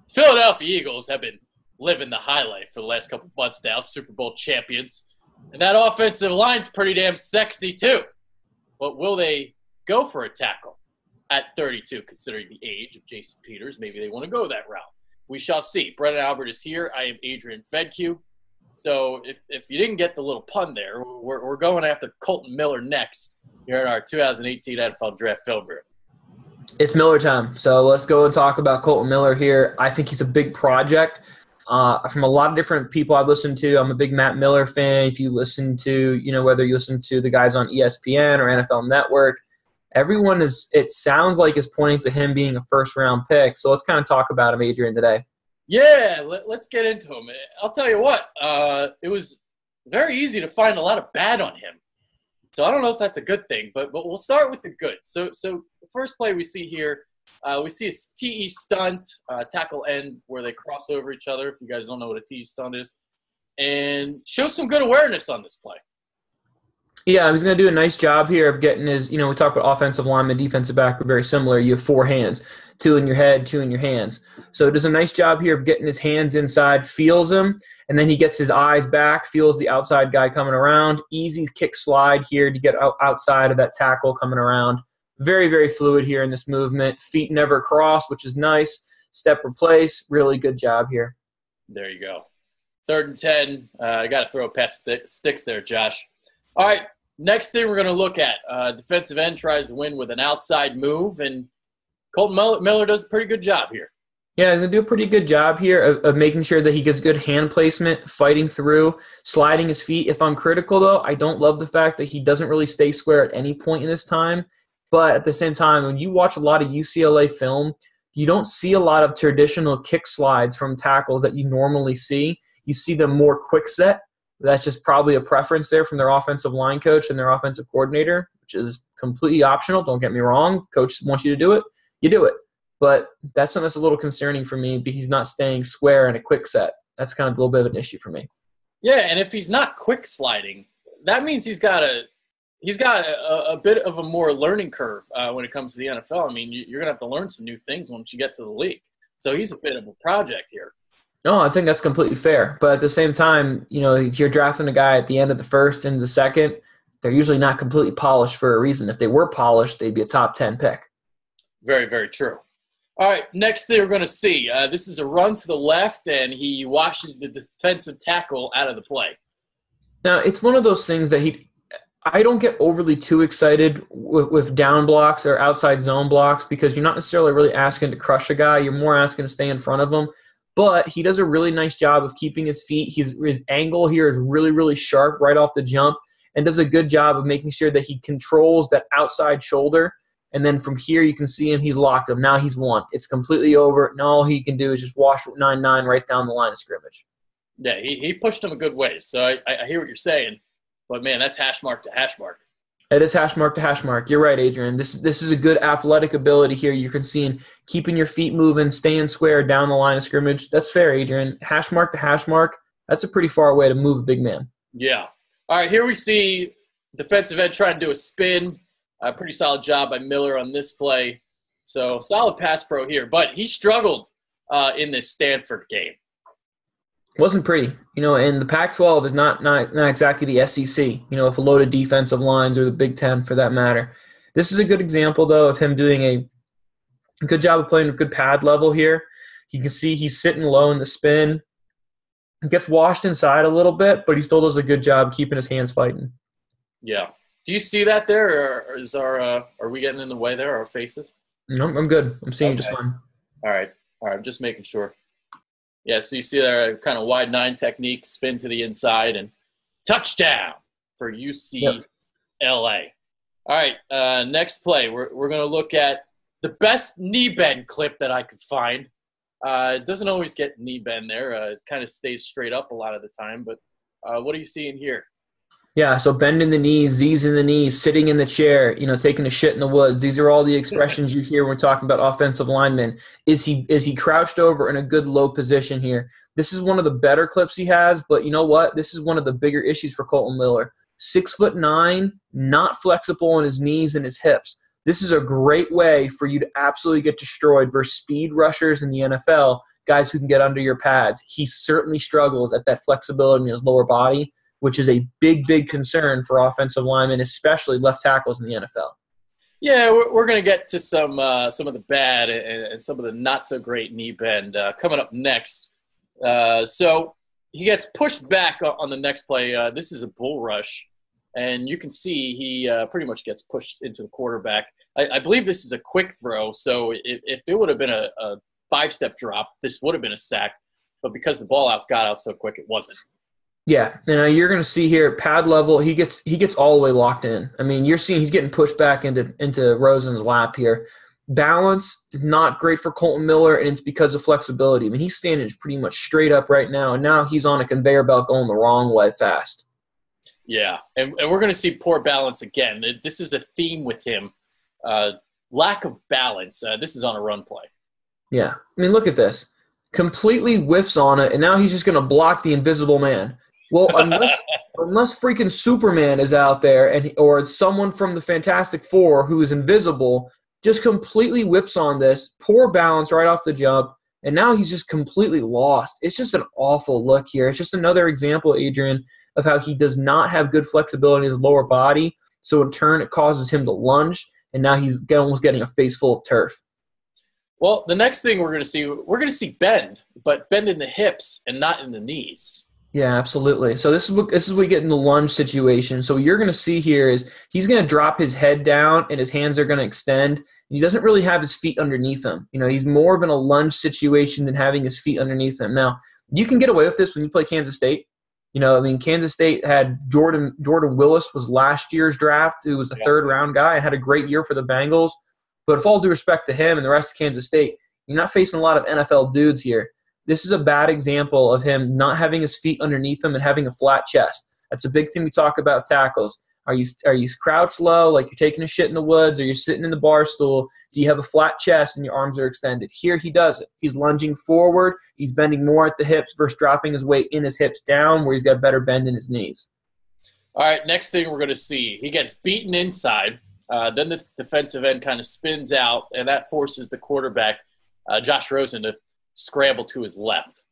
Philadelphia Eagles have been living the highlight for the last couple months now, Super Bowl champions. And that offensive line's pretty damn sexy too. But will they go for a tackle at 32, considering the age of Jason Peters? Maybe they want to go that route. We shall see. Brennan Albert is here. I am Adrian Fedke. So if you didn't get the little pun there, we're going after Kolton Miller next here in our 2018 NFL Draft Film Room. It's Miller time. So let's go and talk about Kolton Miller here. I think he's a big project. From a lot of different people I've listened to, I'm a big Matt Miller fan. If you listen to, whether you listen to the guys on ESPN or NFL Network, everyone it sounds like is pointing to him being a first-round pick. So let's kind of talk about him, Adrian, today. Yeah, let's get into him. I'll tell you what, it was very easy to find a lot of bad on him. So I don't know if that's a good thing, but we'll start with the good. So the first play we see here, we see a TE stunt, tackle end, where they cross over each other, if you guys don't know what a TE stunt is, and show some good awareness on this play. Yeah, he's going to do a nice job here of getting his, we talk about offensive lineman, defensive back, but very similar. You have four hands, two in your head, two in your hands. So does a nice job here of getting his hands inside, feels him, and then he gets his eyes back, feels the outside guy coming around. Easy kick slide here to get outside of that tackle coming around. Very, very fluid here in this movement. Feet never cross, which is nice. Step replace, really good job here. There you go. 3rd and 10. I got to throw past sticks there, Josh. All right, next thing we're going to look at. Defensive end tries to win with an outside move, and Kolton Miller does a pretty good job here. Yeah, he's going to do a pretty good job here of making sure that he gets good hand placement, fighting through, sliding his feet. If I'm critical, though, I don't love the fact that he doesn't really stay square at any point in this time. But at the same time, when you watch a lot of UCLA film, you don't see a lot of traditional kick slides from tackles that you normally see. You see them more quick set. That's just probably a preference there from their offensive line coach and their offensive coordinator, which is completely optional. Don't get me wrong. Coach wants you to do it. You do it. But that's something that's a little concerning for me because he's not staying square in a quick set. That's kind of a little bit of an issue for me. Yeah, and if he's not quick sliding, that means he's got a bit of a more learning curve when it comes to the NFL. I mean, you're going to have to learn some new things once you get to the league. So he's a bit of a project here. No, I think that's completely fair. But at the same time, if you're drafting a guy at the end of the first and the second, they're usually not completely polished for a reason. If they were polished, they'd be a top 10 pick. Very, very true. All right, next thing we're going to see. This is a run to the left, and he washes the defensive tackle out of the play. Now, it's one of those things that I don't get overly too excited with down blocks or outside zone blocks because you're not necessarily really asking to crush a guy. You're more asking to stay in front of him. But he does a really nice job of keeping his feet. His angle here is really, really sharp right off the jump and does a good job of making sure that he controls that outside shoulder. And then from here, you can see him. He's locked him. Now he's won. It's completely over. Now all he can do is just wash 9-9 right down the line of scrimmage. Yeah, he pushed him a good way. So I hear what you're saying. But, man, that's hash mark to hash mark. It is hash mark to hash mark. You're right, Adrian. This is a good athletic ability here. You can see him keeping your feet moving, staying square down the line of scrimmage. That's fair, Adrian. Hash mark to hash mark, that's a pretty far way to move a big man. Yeah. All right, here we see defensive end trying to do a spin. A pretty solid job by Miller on this play. So solid pass pro here. But he struggled in this Stanford game. Wasn't pretty. And the Pac-12 is not exactly the SEC, with a loaded defensive lines or the Big Ten for that matter. This is a good example, though, of him doing a good job of playing with good pad level here. You can see he's sitting low in the spin. He gets washed inside a little bit, but he still does a good job keeping his hands fighting. Yeah. Do you see that there, or are we getting in the way there, our faces? No, I'm good. I'm seeing you just fine. All right. I'm just making sure. Yeah, so you see there kind of wide 9 technique, spin to the inside, and touchdown for UCLA. Yep. All right, next play. We're going to look at the best knee bend clip that I could find. It doesn't always get knee bend there. It kind of stays straight up a lot of the time. But what are you seeing here? Yeah, so bending the knees, Z's in the knees, sitting in the chair, taking a shit in the woods. These are all the expressions you hear when we're talking about offensive linemen. Is he crouched over in a good low position here? This is one of the better clips he has, but you know what? This is one of the bigger issues for Kolton Miller. 6'9", not flexible on his knees and his hips. This is a great way for you to absolutely get destroyed versus speed rushers in the NFL guys who can get under your pads. He certainly struggles at that flexibility in his lower body, which is a big, big concern for offensive linemen, especially left tackles in the NFL. Yeah, we're going to get to some of the bad and some of the not-so-great knee bend coming up next. So he gets pushed back on the next play. This is a bull rush, and you can see he pretty much gets pushed into the quarterback. I believe this is a quick throw, so if it would have been a 5-step drop, this would have been a sack. But because the ball got out so quick, it wasn't. Yeah, and you're going to see here pad level. He gets all the way locked in. I mean, you're seeing he's getting pushed back into Rosen's lap here. Balance is not great for Kolton Miller, and it's because of flexibility. I mean, he's standing pretty much straight up right now, and now he's on a conveyor belt going the wrong way fast. Yeah, and we're going to see poor balance again. This is a theme with him. Lack of balance. This is on a run play. Yeah, I mean, look at this. Completely whiffs on it, and now he's just going to block the invisible man. Well, unless freaking Superman is out there or someone from the Fantastic Four who is invisible just completely whips on this, poor balance right off the jump, and now he's just completely lost. It's just an awful look here. It's just another example, Adrian, of how he does not have good flexibility in his lower body, so in turn it causes him to lunge, and now he's almost getting a face full of turf. Well, the next thing we're going to see bend, but bend in the hips and not in the knees. Yeah, absolutely. So this is what we get in the lunge situation. So what you're going to see here is he's going to drop his head down and his hands are going to extend. He doesn't really have his feet underneath him. You know, he's more of in a lunge situation than having his feet underneath him. Now, you can get away with this when you play Kansas State. You know, I mean, Kansas State had Jordan Willis was last year's draft, who was a third-round guy and had a great year for the Bengals. But with all due respect to him and the rest of Kansas State, you're not facing a lot of NFL dudes here. This is a bad example of him not having his feet underneath him and having a flat chest. That's a big thing we talk about with tackles. Are you crouched low like you're taking a shit in the woods, or you're sitting in the bar stool? Do you have a flat chest and your arms are extended? Here he does it. He's lunging forward. He's bending more at the hips versus dropping his weight in his hips down where he's got better bend in his knees. All right, next thing we're going to see. He gets beaten inside. Then the defensive end kind of spins out, and that forces the quarterback, Josh Rosen, to scramble to his left.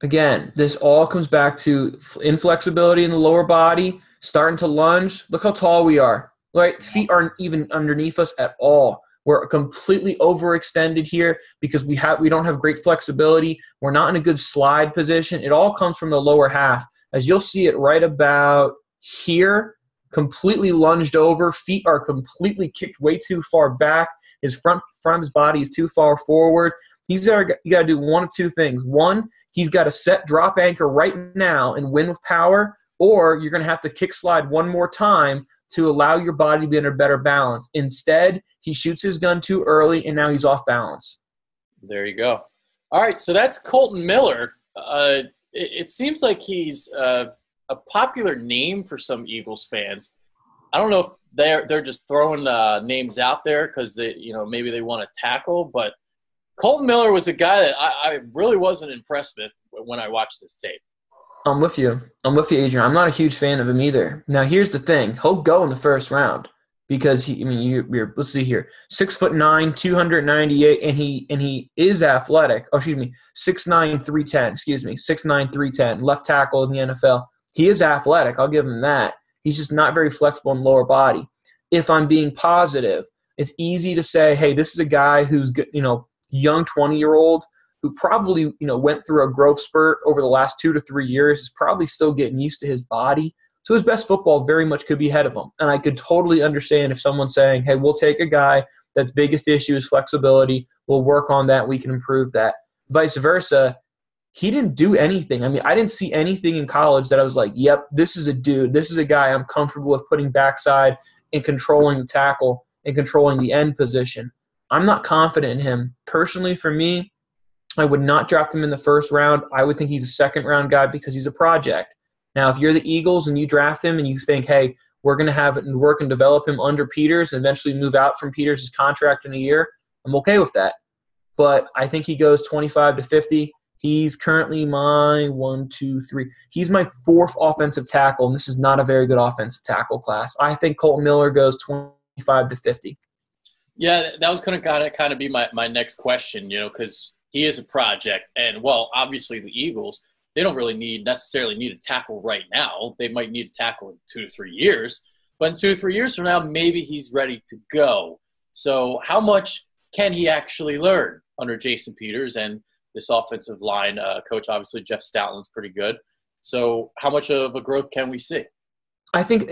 Again, this all comes back to inflexibility in the lower body, starting to lunge. Look how tall we are. Right? Feet aren't even underneath us at all. We're completely overextended here because we don't have great flexibility. We're not in a good slide position. It all comes from the lower half. As you'll see it right about here, completely lunged over. Feet are completely kicked way too far back. His front of his body is too far forward. You got to do one of two things. One, he's got to set drop anchor right now and win with power, or you're going to have to kick slide one more time to allow your body to be in a better balance. Instead, he shoots his gun too early, and now he's off balance. There you go. All right, so that's Kolton Miller. It seems like he's a popular name for some Eagles fans. I don't know if they're just throwing names out there because maybe they want to tackle, but Kolton Miller was a guy that I really wasn't impressed with when I watched this tape. I'm with you, Adrian. I'm not a huge fan of him either. Now, here's the thing. He'll go in the first round because let's see here. 6'9", 298, and he is athletic. 6'9", 310, 6'9", 310, left tackle in the NFL. He is athletic. I'll give him that. He's just not very flexible in the lower body. If I'm being positive, it's easy to say, hey, this is a guy who's, young 20-year-old who probably, went through a growth spurt over the last 2 to 3 years, is probably still getting used to his body. So his best football very much could be ahead of him. And I could totally understand if someone's saying, hey, we'll take a guy that's biggest issue is flexibility. We'll work on that. We can improve that. Vice versa, he didn't do anything. I mean, I didn't see anything in college that I was like, yep, this is a dude. This is a guy I'm comfortable with putting backside and controlling the tackle and controlling the end position. I'm not confident in him. Personally, for me, I would not draft him in the first round. I would think he's a second-round guy because he's a project. Now, if you're the Eagles and you draft him and you think, hey, we're going to have it and work and develop him under Peters and eventually move out from Peters' contract in a year, I'm okay with that. But I think he goes 25 to 50. He's currently my 1, 2, 3. He's my fourth offensive tackle, and this is not a very good offensive tackle class. I think Kolton Miller goes 25 to 50. Yeah, that was going to kind of be my next question, because he is a project. And, well, obviously the Eagles, they don't really necessarily need a tackle right now. They might need a tackle in 2 to 3 years. But in 2 to 3 years from now, maybe he's ready to go. So how much can he actually learn under Jason Peters and this offensive line coach? Obviously, Jeff Stoutland's pretty good. So how much of a growth can we see? I think,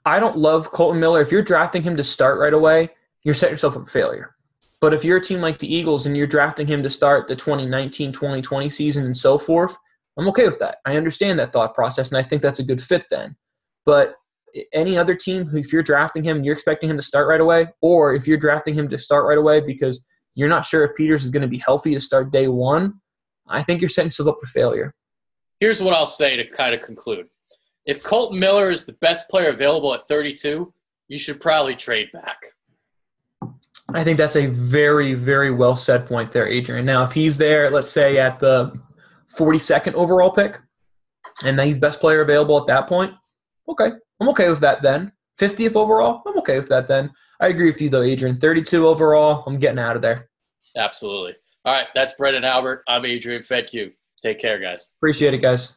I don't love Kolton Miller. If you're drafting him to start right away, you're setting yourself up for failure. But if you're a team like the Eagles and you're drafting him to start the 2019-2020 season and so forth, I'm okay with that. I understand that thought process, and I think that's a good fit then. But any other team, if you're drafting him and you're expecting him to start right away, or if you're drafting him to start right away because you're not sure if Peters is going to be healthy to start day one, I think you're setting yourself up for failure. Here's what I'll say to kind of conclude. If Kolton Miller is the best player available at 32, you should probably trade back. I think that's a very, very well said point there, Adrian. Now, if he's there, let's say at the 42nd overall pick, and he's best player available at that point, okay. I'm okay with that then. 50th overall, I'm okay with that then. I agree with you, though, Adrian. 32 overall, I'm getting out of there. Absolutely. All right, that's Brendan Albert. I'm Adrian. Thank you. Take care, guys. Appreciate it, guys.